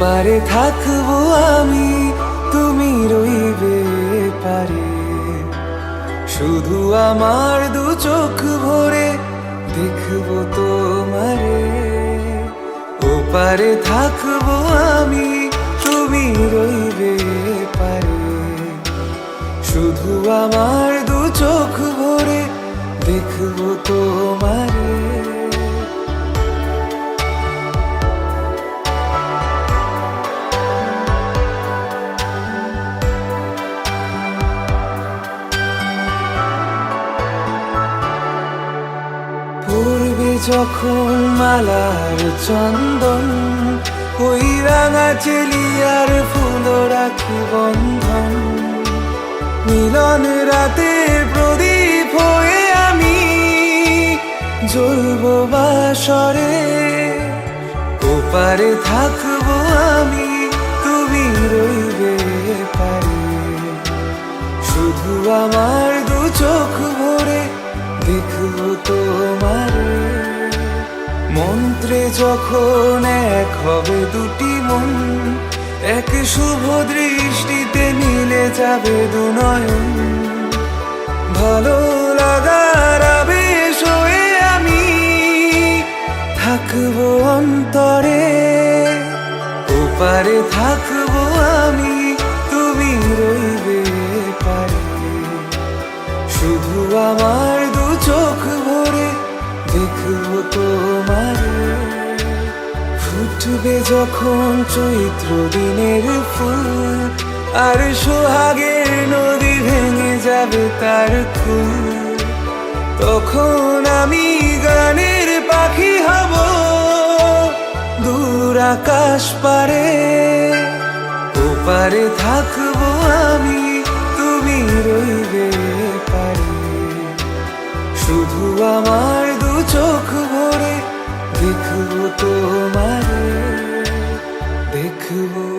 ওপারে থাকবো আমি, তুমি রইবে পারে। শুধু আমার দু চোখ ভরে দেখবো তোমারে। ওপারে থাকবো আমি, তুমি রইবে পারে। শুধু আমার দু চোখ ভরে দেখবো তোমারে। পড়বে যখন মালার চন্দন, ওই রাঙা চেলিয়ার ফুল রাখি বন্ধন। মিলন রাতে প্রদীপ হয়ে আমি জ্বলবো বাসরে। ওপারে থাকবো আমি, তুমি রইবে পারে। শুধু আমার দু চোখ ভরে দেখবো তোমারে। মন্ত্রে যখন এক হবে দুটি মন, এক শুভ দৃষ্টিতে মিলে যাবে দু নয়ন। ভালো লাগার আবেশ হয়ে আমি থাকবো অন্তরে। ওপারে থাকবো আমি, তুমি রইবে পারে। শুধু আমার দু চোখ ভরে দেখবো তোমারে। ফুটবে যখন চৈত্র দিনের ফুল, আর সোহাগের নদী ভেঙে যাবে তার কুল। তখন আমি গানের পাখি হব দূর আকাশ পারে। ওপারে থাকবো আমি, তুমি রইবে পারে। শুধু আমার দু চোখ ভরে দেখবো তোমারে, দেখবো।